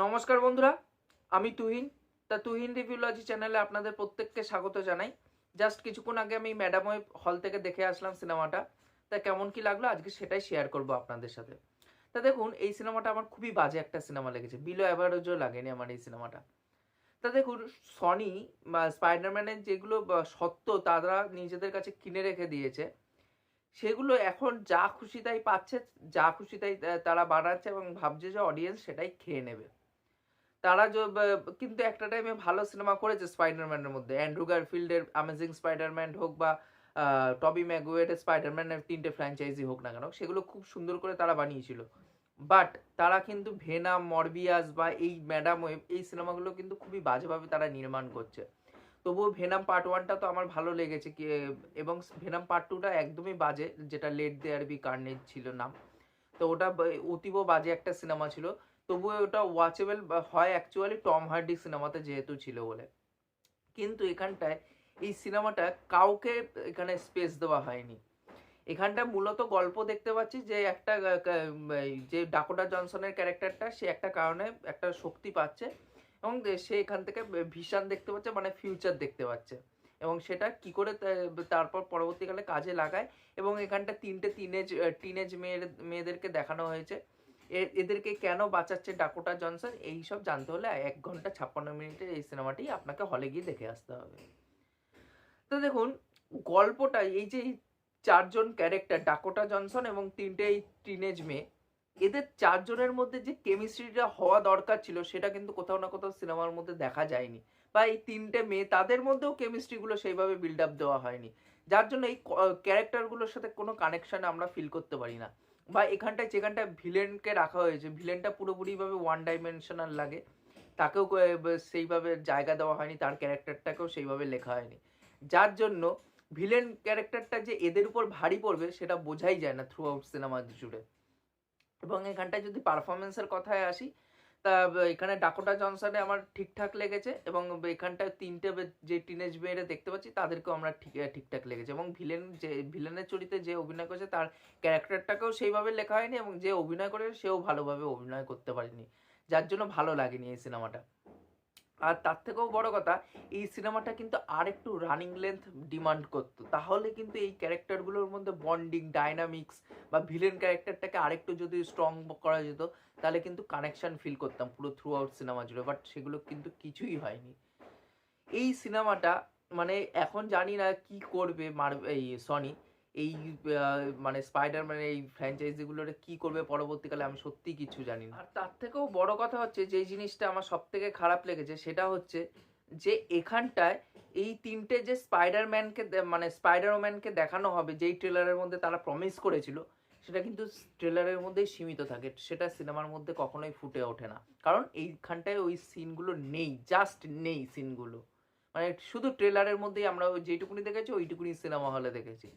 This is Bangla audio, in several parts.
নমস্কার বন্ধুরা, আমি তুহিন। তুহিন রিভিউলজি চ্যানেলে আপনাদের প্রত্যেককে স্বাগত জানাই। জাস্ট কিছুক্ষণ আগে আমি ম্যাডাম ওয়েব হল থেকে দেখে আসলাম সিনেমাটা। কেমন কি লাগলো আজকে সেটাই শেয়ার করব আপনাদের সাথে। দেখুন, এই সিনেমাটা আমার খুবই বাজে একটা সিনেমা লেগেছে, বিলো অ্যাভারেজও লাগেনি আমার এই সিনেমাটা। দেখুন, সনি বা স্পাইডারম্যানের যেগুলো সত্য তারা নিজেদের কাছে কিনে রেখে দিয়েছে, সেগুলো এখন যা খুশি তাই পাচ্ছে, যা খুশি তাই তারা বানাচ্ছে এবং ভাবছে যে অডিয়েন্স সেটাই খেয়ে নেবে। তারা কিন্তু একটা টাইমে ভালো সিনেমা করেছে স্পাইডারম্যানের মধ্যে। অ্যান্ড্রু গারফিল্ডের অ্যামেজিং স্পাইডারম্যান হোক বা টবি ম্যাগুয়ারের স্পাইডারম্যানের ৩টে ফ্র্যাঞ্চাইজি হোক না কেন, সেগুলো খুব সুন্দর করে তারা বানিয়েছিল। বাট তারা কিন্তু ভেনাম, মরবিয়াস বা এই ম্যাডাম ওয়েব এই সিনেমাগুলো কিন্তু খুবই বাজেভাবে তারা নির্মাণ করছে। তবুও ভেনাম পার্ট 1টা তো আমার ভালো লেগেছে এবং ভেনাম পার্ট 2টা একদমই বাজে, যেটা লেট দেয়ার বি কার্নেজ ছিল নাম। ওটা অতীব বাজে একটা সিনেমা ছিল। তবুও ওটা ওয়াচেবল হয় অ্যাকচুয়ালি টম হার্ডি সিনেমাতে যেহেতু ছিল বলে। কিন্তু এখানটায় এই সিনেমাটা কাউকে এখানে স্পেস দেওয়া হয়নি। এখানটা মূলত গল্প দেখতে পাচ্ছি যে একটা যে ডাকোটা জনসনের ক্যারেক্টারটা, সে একটা কারণে একটা শক্তি পাচ্ছে এবং সে এখান থেকে ভিশন দেখতে পাচ্ছে, মানে ফিউচার দেখতে পাচ্ছে এবং সেটা কি করে তারপর পরবর্তীকালে কাজে লাগায়। এবং এখানটা 3টে টিনেজ মেয়েদেরকে দেখানো হয়েছে। এদেরকে কেন বাঁচাচ্ছে ডাকোটা জনসন, এইসব জানতে হলে 1 ঘন্টা 56 মিনিটের এই সিনেমাটি আপনাকে হলে গিয়ে দেখে আসতে হবে। দেখুন, গল্পটা এই যে 4 জন ক্যারেক্টার ডাকোটা জনসন এবং 3টে এই টিনেজ মেয়ে, এদের 4 জনের মধ্যে যে কেমিস্ট্রিটা হওয়া দরকার ছিল সেটা কিন্তু কোথাও না কোথাও সিনেমার মধ্যে দেখা যায়নি। বা এই 3টে মেয়ে তাদের মধ্যেও কেমিস্ট্রিগুলো সেইভাবে বিল্ড আপ দেওয়া হয়নি, যার জন্য এই ক্যারেক্টারগুলোর সাথে কোনো কানেকশন আমরা ফিল করতে পারি না। বা এখানটায় যেখানটায় ভিলেনকে রাখা হয়েছে, ভিলেনটা পুরোপুরিভাবে ওয়ান ডাইমেনশনাল লাগে, তাকেও সেইভাবে জায়গা দেওয়া হয়নি, তার ক্যারেক্টারটাকেও সেইভাবে লেখা হয়নি, যার জন্য ভিলেন ক্যারেক্টারটা যে এদের উপর ভারী পড়বে সেটা বোঝাই যায় না থ্রু আউট সিনেমা জুড়ে। এবং এখানটায় যদি পারফরমেন্সের কথায় আসি, এখানে ডাকোটা জনসনে আমার ঠিকঠাক লেগেছে এবং এখানটায় 3টে যে টিনেজ মেয়েরা দেখতে পাচ্ছি তাদেরকেও আমরা ঠিকঠাক লেগেছে। এবং ভিলেনের চরিত্রে যে অভিনয় করেছে তার ক্যারেক্টারটাকেও সেইভাবে লেখা হয়নি এবং যে অভিনয় করে সেও ভালোভাবে অভিনয় করতে পারেনি, যার জন্য ভালো লাগেনি এই সিনেমাটা। আর তার থেকেও বড় কথা, এই সিনেমাটা কিন্তু আর একটু রানিং লেন্থ ডিমান্ড করতো, তাহলে কিন্তু এই ক্যারেক্টারগুলোর মধ্যে বন্ডিং, ডাইনামিক্স বা ভিলেন ক্যারেক্টারটাকে আরেকটু যদি স্ট্রং করা যেত, তাহলে কিন্তু কানেকশন ফিল করতাম পুরো থ্রু আউট সিনেমা জুড়ে। বাট সেগুলো কিন্তু কিছুই হয়নি এই সিনেমাটা। মানে এখন জানি না কি করবে এই সনি, এই মানে স্পাইডারম্যান এই ফ্র্যাঞ্চাইজিগুলোরে কি করবে পরবর্তীকালে, আমি সত্যিই কিছু জানি না। আর তার থেকেও বড় কথা হচ্ছে, যে জিনিসটা আমার সব থেকে খারাপ লেগেছে সেটা হচ্ছে যে এখানটায় এই 3টে যে স্পাইডারম্যানকে মানে স্পাইডারম্যানকে দেখানো হবে, যেই ট্রেলারের মধ্যে তারা প্রমিস করেছিল, সেটা কিন্তু ট্রেলারের মধ্যেই সীমিত থাকে, সেটা সিনেমার মধ্যে কখনোই ফুটে ওঠে না। কারণ এইখানটায় ওই সিনগুলো নেই, জাস্ট নেই সিনগুলো। মানে শুধু ট্রেলারের মধ্যেই আমরা যেইটুকুনি দেখেছি ওইটুকুনি সিনেমা হলে দেখেছি।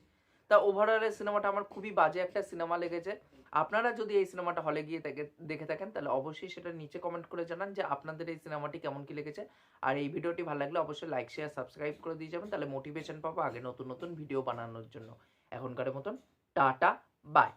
ওভারঅলে সিনেমাটা আমার খুবই বাজে একটা সিনেমা লেগেছে। আপনারা যদি এই সিনেমাটা হলে গিয়ে দেখে থাকেন তাহলে অবশ্যই সেটা নিচে কমেন্ট করে জানান যে আপনাদের এই সিনেমাটি কেমন কি লেগেছে। আর এই ভিডিওটি ভালো লাগলে অবশ্যই লাইক, শেয়ার, সাবস্ক্রাইব করে দিয়ে যাবেন, তাহলে মোটিভেশন পাবো আগে নতুন নতুন ভিডিও বানানোর জন্য। এখনকার মতন টাটা, বাই।